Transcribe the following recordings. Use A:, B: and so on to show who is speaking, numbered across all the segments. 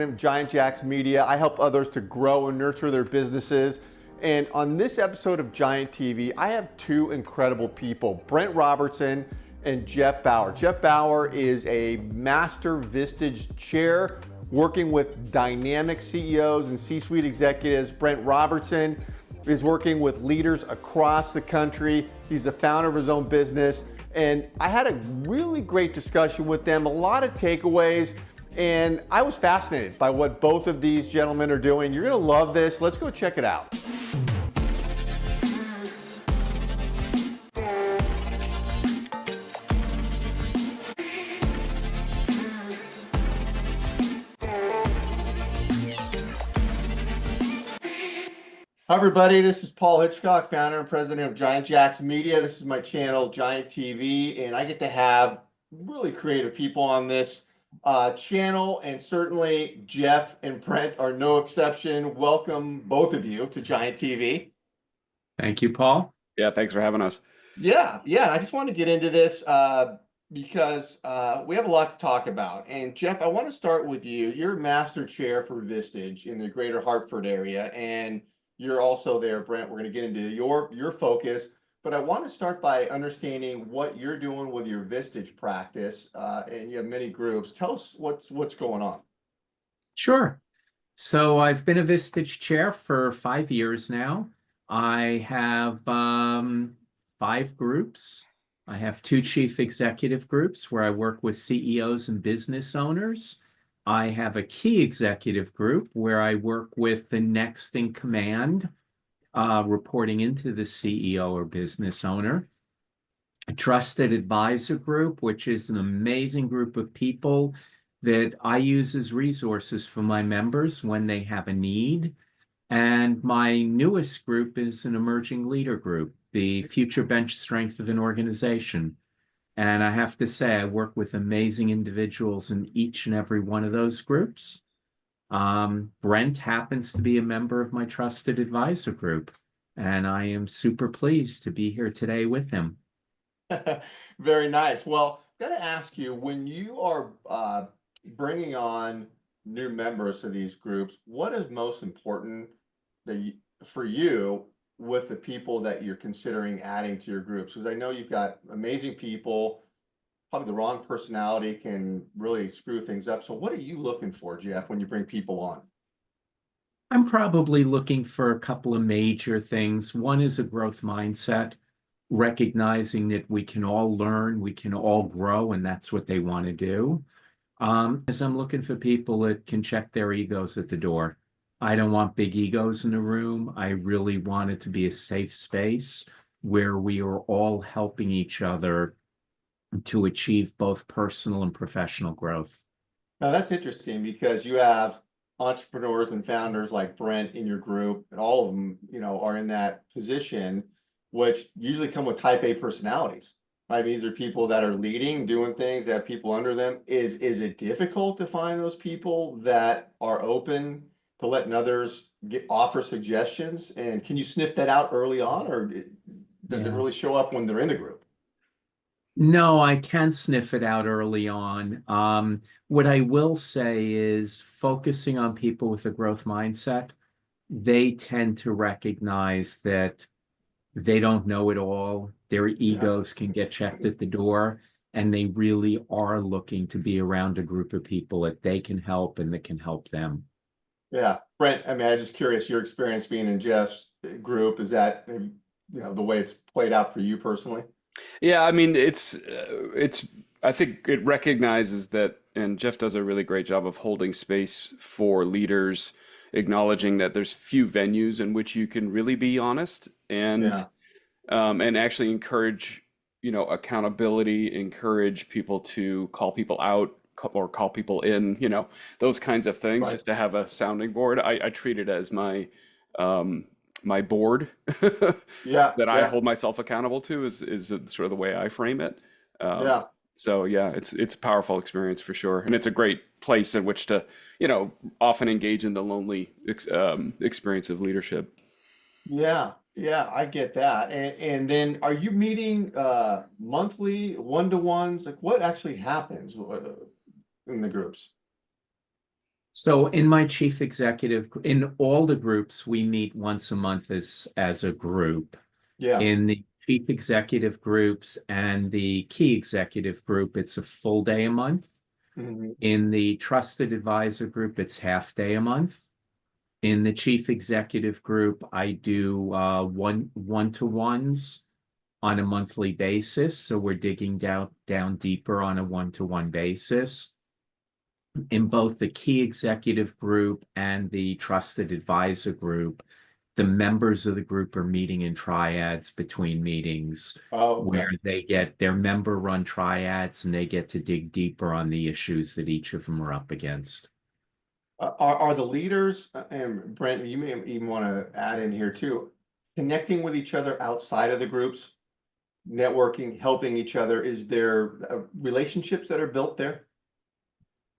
A: I'm Giant Jacks Media. I help others to grow and nurture their businesses. And on this episode of Giant TV, I have two incredible people, Brent Robertson and Jeff Bauer. Jeff Bauer is a master Vistage chair working with dynamic CEOs and C-suite executives. Brent Robertson is working with leaders across the country. He's the founder of his own business. And I had a really great discussion with them, a lot of takeaways. And I was fascinated by what both of these gentlemen are doing. You're going to love this. Let's go check it out. Hi everybody, this is Paul Hitchcock, founder and president of Giant Jacks Media. This is my channel, Giant TV, and I get to have really creative people on this channel, and certainly Jeff and Brent are no exception. Welcome both of you to Giant TV.
B: Thank you, Paul.
C: Yeah, thanks for having us.
A: Yeah, I just want to get into this because we have a lot to talk about. And Jeff, I want to start with you. You're master chair for Vistage in the greater Hartford area, and you're also there, Brent. We're going to get into your focus. But I want to start by understanding what you're doing with your Vistage practice, and you have many groups. Tell us what's going on.
B: Sure. So I've been a Vistage chair for 5 years now. I have 5 groups. I have 2 chief executive groups where I work with CEOs and business owners. I have a key executive group where I work with the next in command, reporting into the CEO or business owner. A trusted advisor group, which is an amazing group of people that I use as resources for my members when they have a need. And my newest group is an emerging leader group, the future bench strength of an organization. And I have to say, I work with amazing individuals in each and every one of those groups. Brent happens to be a member of my trusted advisor group, and I am super pleased to be here today with him.
A: Very nice. Well, I've got to ask you, when you are bringing on new members to these groups, what is most important for you with the people that you're considering adding to your groups? Because I know you've got amazing people. Probably the wrong personality can really screw things up. So what are you looking for, Jeff, when you bring people on?
B: I'm probably looking for a couple of major things. One is a growth mindset, recognizing that we can all learn, we can all grow, and that's what they want to do. As I'm looking for people that can check their egos at the door. I don't want big egos in the room. I really want it to be a safe space where we are all helping each other to achieve both personal and professional growth.
A: Now that's interesting because you have entrepreneurs and founders like Brent in your group, and all of them, are in that position, which usually come with type A personalities. Right? These are people that are leading, doing things, that have people under them. Is it difficult to find those people that are open to letting others offer suggestions? And can you sniff that out early on, or does it really show up when they're in the group?
B: No, I can sniff it out early on. What I will say is focusing on people with a growth mindset, they tend to recognize that they don't know it all. Their egos can get checked at the door, and they really are looking to be around a group of people that they can help and that can help them.
A: Yeah, Brent, I'm just curious, your experience being in Jeff's group, is that, the way it's played out for you personally?
C: Yeah, I think it recognizes that, and Jeff does a really great job of holding space for leaders, acknowledging that there's few venues in which you can really be honest and actually encourage, accountability, encourage people to call people out or call people in, those kinds of things, just to have a sounding board. I treat it as my my board that I hold myself accountable to is sort of the way I frame it. So yeah, it's a powerful experience for sure. And it's a great place in which to, often engage in the lonely experience of leadership.
A: Yeah, I get that. And then are you meeting monthly, one-to-ones? Like what actually happens in the groups?
B: So in my chief executive, in all the groups, we meet once a month as a group.
A: Yeah.
B: In the chief executive groups and the key executive group, it's a full day a month.
A: Mhm.
B: In the trusted advisor group, it's half day a month. In the chief executive group, I do one-to-ones on a monthly basis. So we're digging down deeper on a one-to-one basis. In both the key executive group and the trusted advisor group, the members of the group are meeting in triads between meetings
A: Oh, okay.
B: where they get their member run triads and they get to dig deeper on the issues that each of them are up against.
A: Are the leaders, and Brent, you may even want to add in here too, connecting with each other outside of the groups, networking, helping each other? Is there relationships that are built there?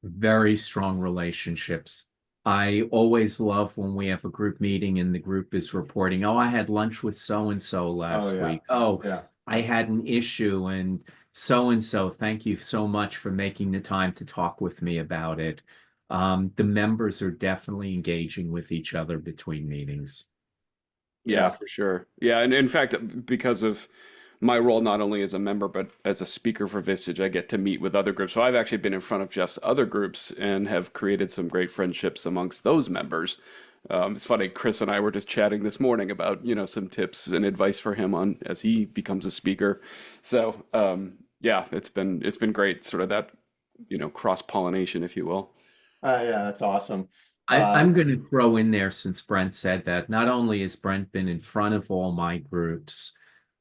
B: Very strong relationships. I always love when we have a group meeting and the group is reporting, oh, I had lunch with so and so
A: Oh,
B: last
A: yeah.
B: week. Oh,
A: Yeah.
B: I had an issue and so, thank you so much for making the time to talk with me about it. The members are definitely engaging with each other between meetings.
C: Yeah,
A: Yeah.
C: for sure. Yeah, and in fact, because of my role not only as a member but as a speaker for Vistage, I get to meet with other groups. So I've actually been in front of Jeff's other groups and have created some great friendships amongst those members. It's funny, Chris and I were just chatting this morning about, some tips and advice for him on as he becomes a speaker. So, yeah, it's been great, sort of that, cross-pollination, if you will.
A: Yeah, that's awesome.
B: I'm going to throw in there, since Brent said that, not only has Brent been in front of all my groups,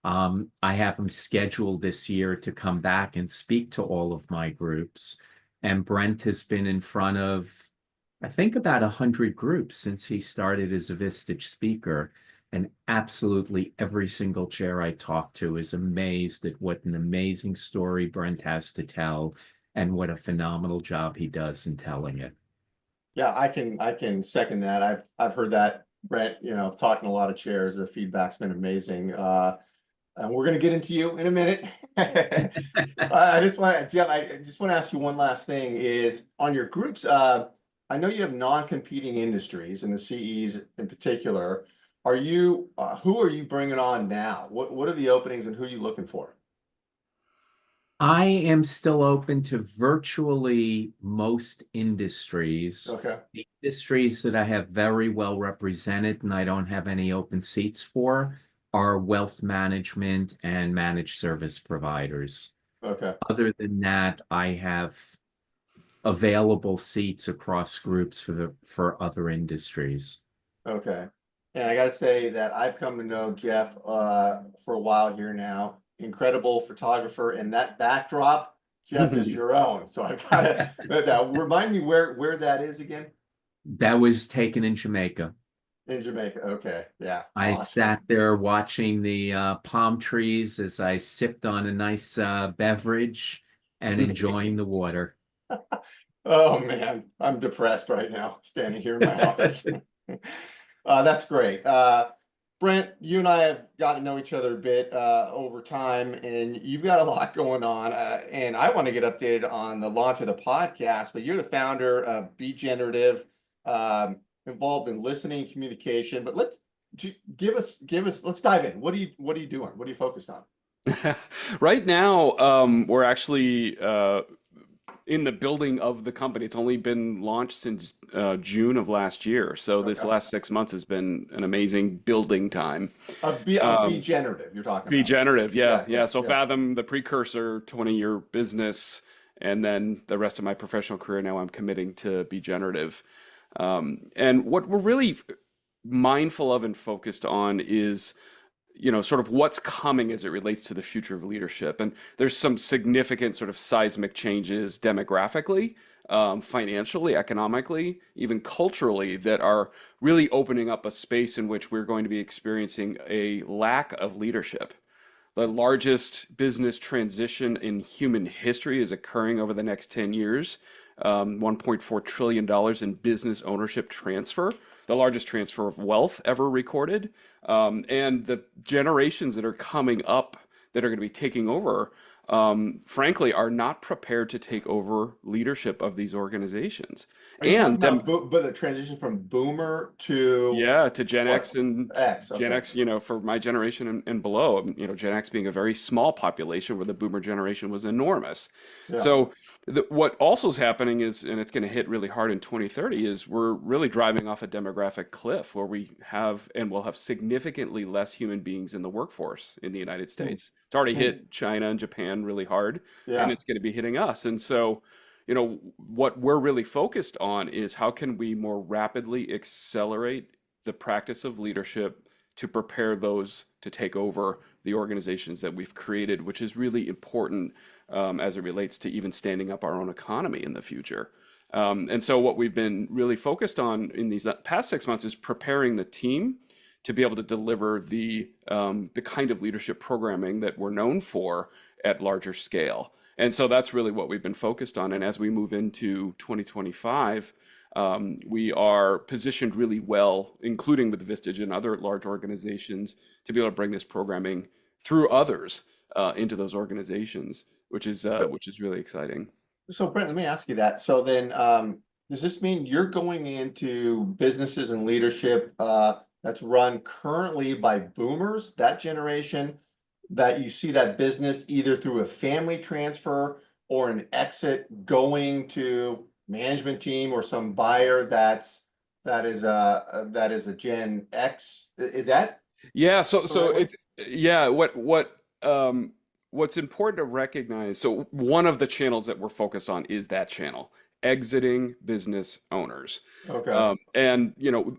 B: I have him scheduled this year to come back and speak to all of my groups. And Brent has been in front of, I think, about 100 groups since he started as a Vistage speaker. And absolutely every single chair I talk to is amazed at what an amazing story Brent has to tell and what a phenomenal job he does in telling it.
A: Yeah, I can second that. I've heard that, Brent, talking a lot of chairs, the feedback's been amazing. And we're gonna get into you in a minute. Jeff, I just want to ask you one last thing is on your groups, I know you have non-competing industries and the CEs in particular. Who are you bringing on now? What are the openings and who are you looking for?
B: I am still open to virtually most industries.
A: Okay.
B: The industries that I have very well represented and I don't have any open seats for are wealth management and managed service providers.
A: Okay.
B: Other than that, I have available seats across groups for other industries.
A: Okay. And I gotta say that I've come to know Jeff for a while here now. Incredible photographer, and that backdrop, Jeff, is your own. So I've gotta now remind me where that is again?
B: That was taken in Jamaica.
A: In Jamaica. Okay. Yeah.
B: I
A: Awesome.
B: sat there watching the palm trees as I sipped on a nice beverage and enjoying the water.
A: Oh man, I'm depressed right now, standing here in my office. That's great. Brent, you and I have got to know each other a bit over time, and you've got a lot going on. And I want to get updated on the launch of the podcast, but you're the founder of Generative, involved in listening communication. But let's dive in. What are you doing? What are you focused on?
C: Right now, we're actually in the building of the company. It's only been launched since June of last year. So this
A: Okay.
C: last 6 months has been an amazing building time.
A: Of Generative, you're talking
C: Be
A: about.
C: generative, yeah, yeah. So
A: Yeah.
C: Fathom, the precursor, 20-year business, and then the rest of my professional career now I'm committing to be generative. And what we're really mindful of and focused on is sort of what's coming as it relates to the future of leadership. And there's some significant sort of seismic changes demographically, financially, economically, even culturally, that are really opening up a space in which we're going to be experiencing a lack of leadership. The largest business transition in human history is occurring over the next 10 years. $1.4 trillion in business ownership transfer, the largest transfer of wealth ever recorded. And the generations that are coming up that are going to be taking over frankly, are not prepared to take over leadership of these organizations.
A: Are you talking
C: And
A: about but the transition from boomer to
C: yeah, to Gen
A: what?
C: X and
A: X.
C: Gen
A: Okay.
C: X, for my generation and below, Gen X being a very small population where the boomer generation was enormous.
A: Yeah.
C: So what also is happening is, and it's going to hit really hard in 2030, is we're really driving off a demographic cliff where we have and will have significantly less human beings in the workforce in the United
A: Hmm.
C: States. It's already
A: Hmm.
C: hit China and Japan really hard, and
A: Yeah.
C: it's going to be hitting us. And so what we're really focused on is how can we more rapidly accelerate the practice of leadership to prepare those to take over the organizations that we've created, which is really important as it relates to even standing up our own economy in the future. And so what we've been really focused on in these past 6 months is preparing the team to be able to deliver the kind of leadership programming that we're known for at larger scale. And so that's really what we've been focused on. And as we move into 2025, we are positioned really well, including with Vistage and other large organizations, to be able to bring this programming through others into those organizations, which is really exciting.
A: So Brent, let me ask you that. So then, does this mean you're going into businesses and leadership that's run currently by boomers, that generation, that you see that business either through a family transfer or an exit going to management team or some buyer that is a Gen X? Is that
C: Yeah, so
A: the right way?
C: it's yeah, what's important to recognize, so one of the channels that we're focused on is that channel, exiting business owners.
A: Okay.
C: And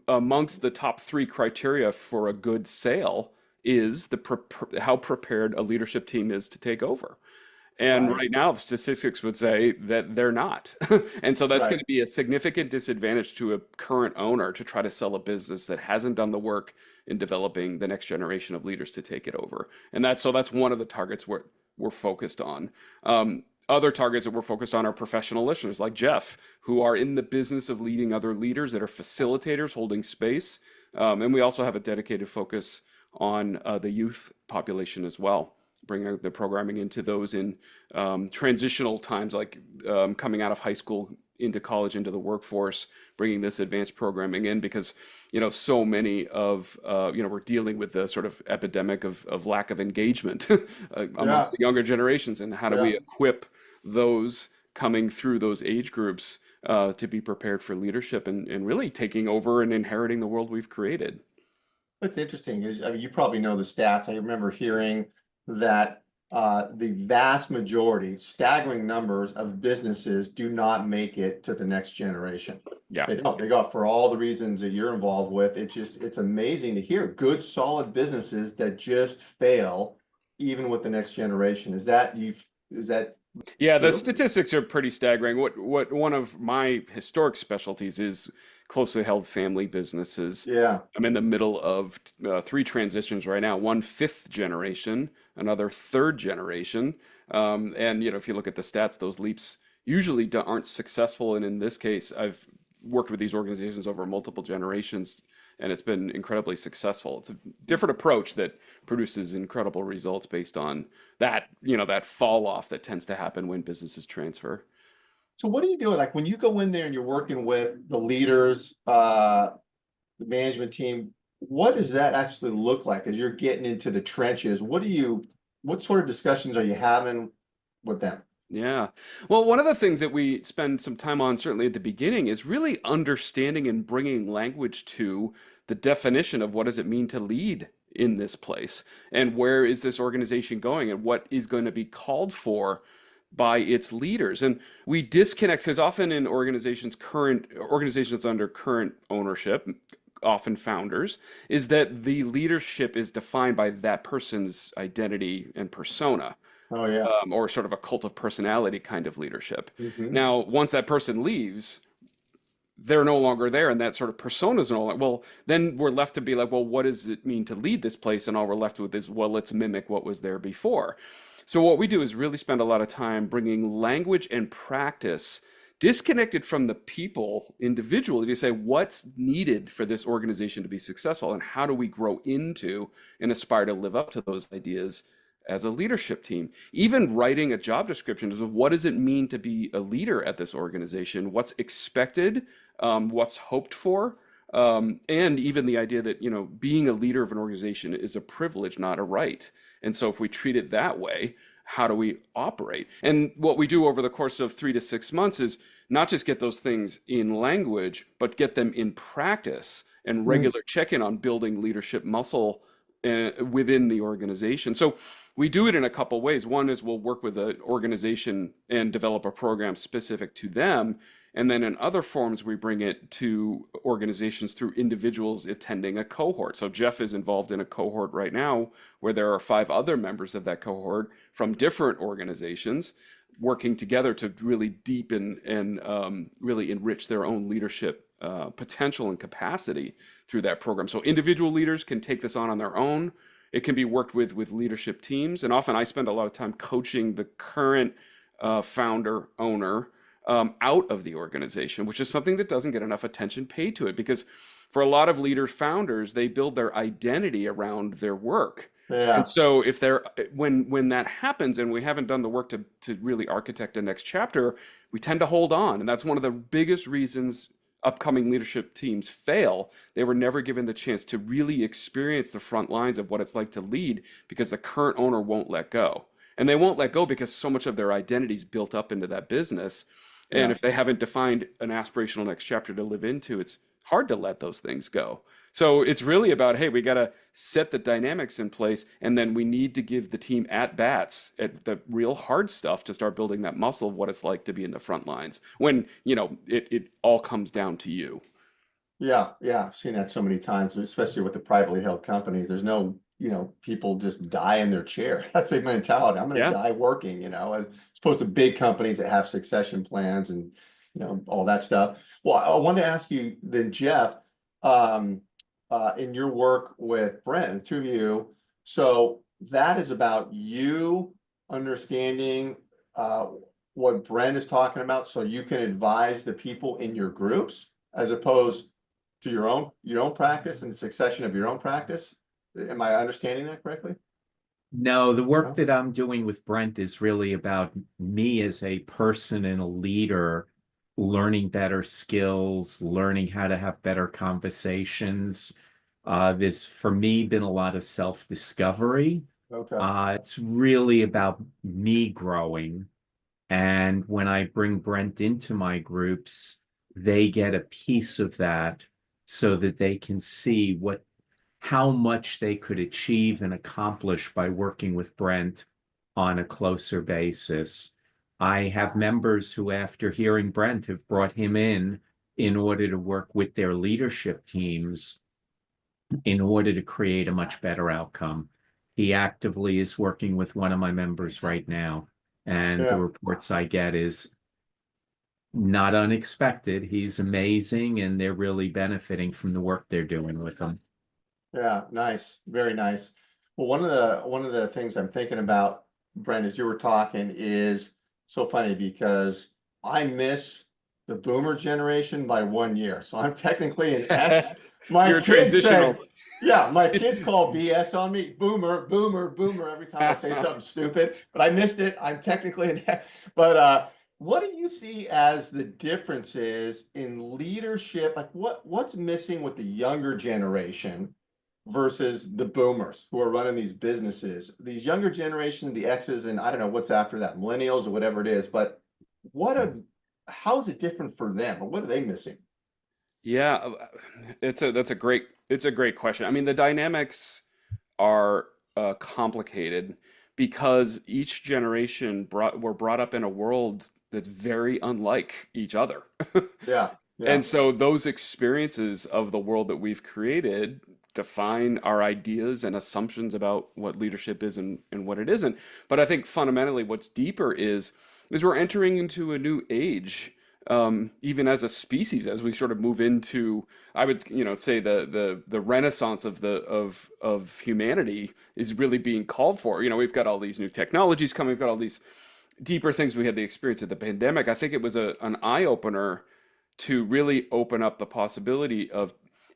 C: amongst the top three criteria for a good sale is how prepared a leadership team is to take over. And
A: Right.
C: right now, the statistics would say that they're not. And so that's going
A: Right.
C: to be a significant disadvantage to a current owner to try to sell a business that hasn't done the work in developing the next generation of leaders to take it over. And that's one of the targets we're focused on. Other targets that we're focused on are professional listeners like Jeff, who are in the business of leading other leaders that are facilitators, holding space. And we also have a dedicated focus on the youth population as well, bring the programming into those in transitional times like coming out of high school into college, into the workforce, bringing this advanced programming in because, so many of, we're dealing with the sort of epidemic of lack of engagement
A: Yeah.
C: amongst the younger generations. And how do
A: Yeah.
C: we equip those coming through those age groups to be prepared for leadership and really taking over and inheriting the world we've created?
A: What's interesting is, I mean, you probably know the stats. I remember hearing that the vast majority, staggering numbers of businesses do not make it to the next generation.
C: Yeah.
A: They don't. They go for all the reasons that you're involved with. It's amazing to hear good, solid businesses that just fail, even with the next generation. Is that
C: Yeah, the
A: true?
C: statistics are pretty staggering. What one of my historic specialties is closely held family businesses.
A: Yeah.
C: I'm in the middle of three transitions right now. One fifth generation, another third generation, and if you look at the stats, those leaps usually aren't successful. And in this case, I've worked with these organizations over multiple generations, and it's been incredibly successful. It's a different approach that produces incredible results based on that fall off that tends to happen when businesses transfer.
A: So what are you doing? Like when you go in there and you're working with the leaders, the management team, what does that actually look like as you're getting into the trenches? What sort of discussions are you having with them?
C: Yeah. Well, one of the things that we spend some time on, certainly at the beginning, is really understanding and bringing language to the definition of what does it mean to lead in this place, and where is this organization going, and what is going to be called for by its leaders. And we disconnect because often in organizations under current ownership, often founders, is that the leadership is defined by that person's identity and persona,
A: Oh yeah.
C: or sort of a cult of personality kind of leadership.
A: Hmm.
C: Now, once that person leaves, they're no longer there, and that sort of persona is no longer. Well, then we're left to be like, well, what does it mean to lead this place? And all we're left with is, well, let's mimic what was there before. So what we do is really spend a lot of time bringing language and practice disconnected from the people individually to say what's needed for this organization to be successful and how do we grow into and aspire to live up to those ideas as a leadership team. Even writing a job description is what does it mean to be a leader at this organization? What's expected? What's hoped for? And even the idea that, being a leader of an organization is a privilege, not a right. And so if we treat it that way, how do we operate? And what we do over the course of 3 to 6 months is not just get those things in language, but get them in practice and regular check-in on building leadership muscle within the organization. So we do it in a couple ways. One is we'll work with an organization and develop a program specific to them. And then in other forms, we bring it to organizations through individuals attending a cohort. So Jeff is involved in a cohort right now where there are 5 other members of that cohort from different organizations working together to really deepen and really enrich their own leadership potential and capacity through that program. So individual leaders can take this on their own. It can be worked with leadership teams. And often I spend a lot of time coaching the current founder, owner, out of the organization, which is something that doesn't get enough attention paid to it, because for a lot of leaders, founders, they build their identity around their work.
A: Yeah.
C: And so if they're when that happens and we haven't done the work to really architect a next chapter, we tend to hold on. And that's one of the biggest reasons upcoming leadership teams fail. They were never given the chance to really experience the front lines of what it's like to lead, because the current owner won't let go. And they won't let go because so much of their identity is built up into that business. And if they haven't defined an aspirational next chapter to live into, it's hard to let those things go. So it's really about, hey, we got to set the dynamics in place, and then we need to give the team at bats at the real hard stuff to start building that muscle of what it's like to be in the front lines when, it all comes down to you.
A: Yeah. I've seen that so many times, especially with the privately held companies. There's no, people just die in their chair. That's the mentality. I'm going to die working, as opposed to big companies that have succession plans and, all that stuff. Well, I wanted to ask you then, Jeff, in your work with Brent, the 2 of you, so that is about you understanding what Brent is talking about, so you can advise the people in your groups as opposed to your own practice and the succession of your own practice. Am I understanding that correctly?
B: No, the work that I'm doing with Brent is really about me as a person and a leader, learning better skills, learning how to have better conversations. There's, for me, been a lot of self-discovery.
A: Okay.
B: It's really about me growing. And when I bring Brent into my groups, they get a piece of that so that they can see how much they could achieve and accomplish by working with Brent on a closer basis. I have members who, after hearing Brent, have brought him in order to work with their leadership teams in order to create a much better outcome. He actively is working with one of my members right now, and the reports I get is not unexpected. He's amazing, and they're really benefiting from the work they're doing with him.
A: Yeah, nice, very nice. Well, one of the things I'm thinking about, Brent, as you were talking, is so funny because I miss the boomer generation by 1 year. So I'm technically an X. My kids say, my kids call BS on me. Boomer, boomer, boomer every time I say something stupid. But I missed it. I'm technically an X. But what do you see as the differences in leadership? Like what's missing with the younger generation versus the boomers who are running these businesses? These younger generation, the X's, and I don't know what's after that, millennials or whatever it is, but how is it different for them, or what are they missing?
C: Yeah, that's a great question. I mean, the dynamics are complicated because each generation were brought up in a world that's very unlike each other.
A: Yeah.
C: And so those experiences of the world that we've created define our ideas and assumptions about what leadership is and what it isn't. But I think fundamentally what's deeper is we're entering into a new age, even as a species, as we sort of move into, I would say the renaissance of humanity is really being called for. We've got all these new technologies coming, we've got all these deeper things. We had the experience of the pandemic. I think it was an eye opener to really open up the possibility of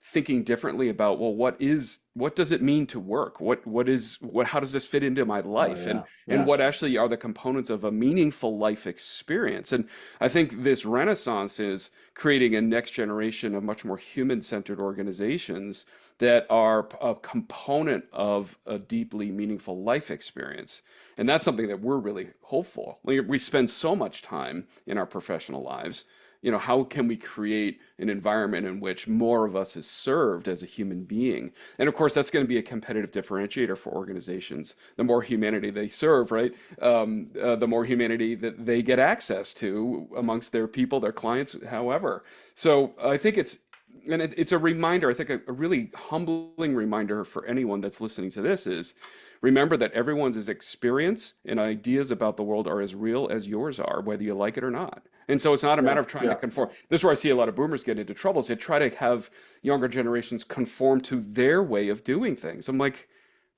C: thinking differently about, well, what does it mean to work? How does this fit into my
A: Oh
C: life?
A: yeah,
C: And
A: yeah.
C: what actually are the components of a meaningful life experience? And I think this renaissance is creating a next generation of much more human-centered organizations that are a component of a deeply meaningful life experience. And that's something that we're really hopeful. We spend so much time in our professional lives. How can we create an environment in which more of us is served as a human being? And of course, that's going to be a competitive differentiator for organizations. The more humanity they serve, right? The more humanity that they get access to amongst their people, their clients, however. So I think it's a reminder, I think a really humbling reminder for anyone that's listening to this is remember that everyone's experience and ideas about the world are as real as yours are, whether you like it or not. And so it's not a
A: Yeah,
C: matter of trying to
A: yeah.
C: conform. This is where I see a lot of boomers get into trouble. Is they try to have younger generations conform to their way of doing things. I'm like,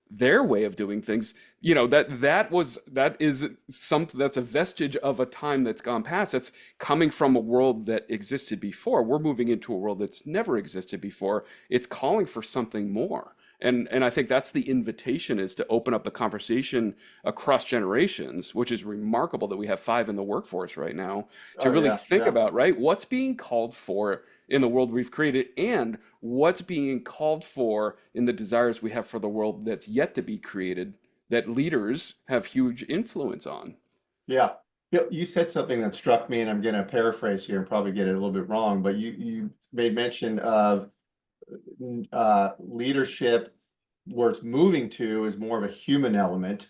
C: their way of doing things, that is something that's a vestige of a time that's gone past. That's coming from a world that existed before. We're moving into a world that's never existed before. It's calling for something more. And I think that's the invitation, is to open up the conversation across generations, which is remarkable that we have 5 in the workforce right now, to
A: Oh
C: really
A: yeah,
C: think
A: yeah.
C: about, right, what's being called for in the world we've created, and what's being called for in the desires we have for the world that's yet to be created, that leaders have huge influence on.
A: Yeah. You said something that struck me, and I'm going to paraphrase here and probably get it a little bit wrong, but you made mention of leadership, where it's moving to is more of a human element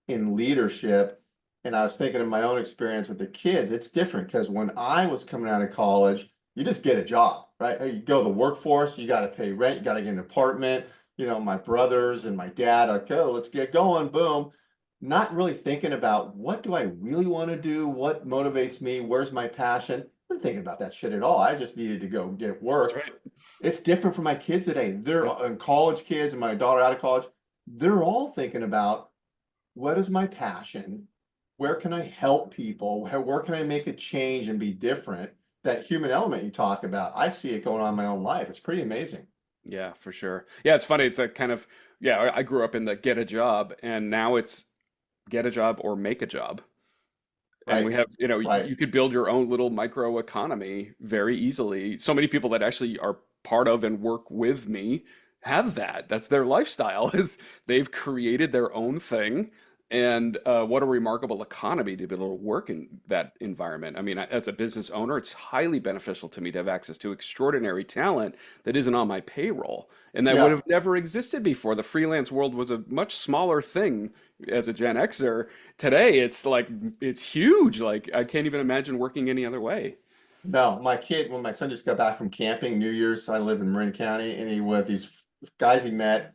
A: in leadership. And I was thinking of my own experience with the kids. It's different because when I was coming out of college, you just get a job, right? You go to the workforce, you got to pay rent, you got to get an apartment. My brothers and my dad, like, oh, let's get going, boom. Not really thinking about, what do I really want to do? What motivates me? Where's my passion? I wasn't thinking about that shit at all. I just needed to go get
C: That's
A: work.
C: right.
A: It's different for my kids today. They're
C: Yep.
A: college kids, and my daughter out of college. They're all thinking about, what is my passion? Where can I help people? Where can I make a change and be different? That human element you talk about, I see it going on in my own life. It's pretty amazing.
C: Yeah, for sure. Yeah, it's funny. It's like kind of, yeah, I grew up in the get a job, and now it's get a job or make a job. And we
A: Right,
C: have,
A: right.
C: you could build your own little micro economy very easily. So many people that actually are part of and work with me have that. That's their lifestyle, is they've created their own thing. And what a remarkable economy to be able to work in that environment. I mean, as a business owner, it's highly beneficial to me to have access to extraordinary talent that isn't on my payroll and that would
A: Yeah.
C: have never existed before. The freelance world was a much smaller thing as a Gen Xer. Today, it's like, it's huge. Like, I can't even imagine working any other way.
A: No, my kid, when my son just got back from camping, New Year's, I live in Marin County, and he with these guys he met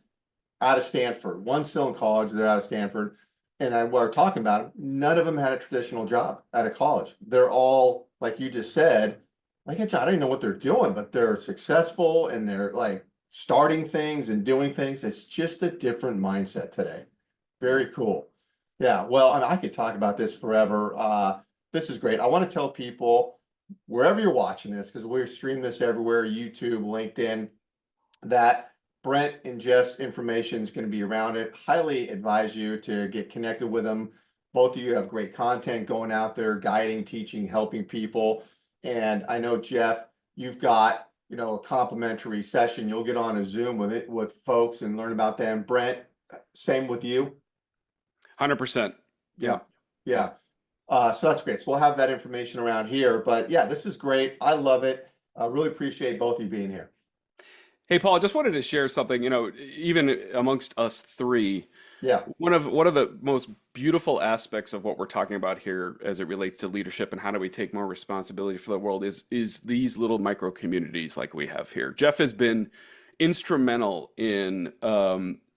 A: out of Stanford. One's still in college, they're out of Stanford. And we're talking about it, none of them had a traditional job out of college. They're all, like you just said, like, I don't even know what they're doing, but they're successful and they're like starting things and doing things. It's just a different mindset today.
C: Yeah.
A: Very cool. Yeah, well, and I could talk about this forever. This is great. I want to tell people, wherever you're watching this, because we stream this everywhere, YouTube, LinkedIn, that Brent and Jeff's information is going to be around it. Highly advise you to get connected with them. Both of you have great content going out there, guiding, teaching, helping people. And I know, Jeff, you've got, a complimentary session. You'll get on a Zoom with folks and learn about them. Brent, same with you.
C: 100%.
A: Yeah,
C: Yeah. Yeah.
A: yeah. So that's great. So we'll have that information around here. But yeah, this is great. I love it. I really appreciate both of you being here.
C: Hey, Paul, I just wanted to share something, even amongst us three,
A: Yeah,
C: one of the most beautiful aspects of what we're talking about here as it relates to leadership and how do we take more responsibility for the world is these little micro communities like we have here. Jeff has been instrumental in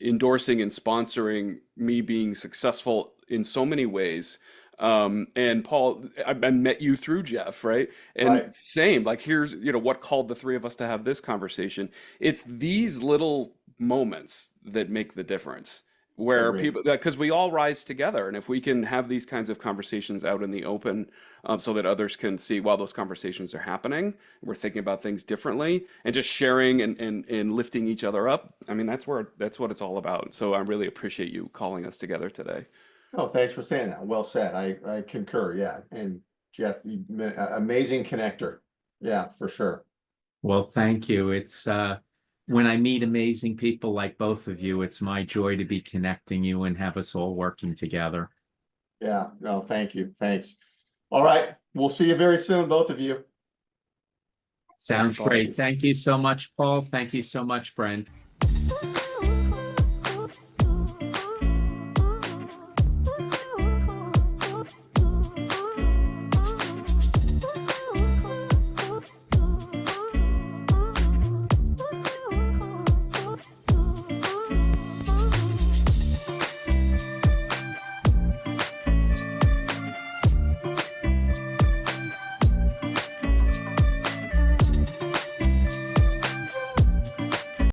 C: endorsing and sponsoring me being successful in so many ways. And Paul, I met you through Jeff, right? And
A: right.
C: same, like here's, what called the three of us to have this conversation. It's these little moments that make the difference. where
A: Agreed.
C: people, because we all rise together, and if we can have these kinds of conversations out in the open, so that others can see while those conversations are happening, we're thinking about things differently, and just sharing and lifting each other up. I mean, that's what it's all about. So I really appreciate you calling us together today.
A: Oh, thanks for saying that. Well said. I concur. Yeah. And Jeff, amazing connector. Yeah, for sure.
B: Well, thank you. It's when I meet amazing people like both of you, it's my joy to be connecting you and have us all working together.
A: Yeah. No, thank you. Thanks. All right. We'll see you very soon, both of you.
B: Sounds
C: Excellent.
B: great. Thank you so much, Paul. Thank you so much, Brent.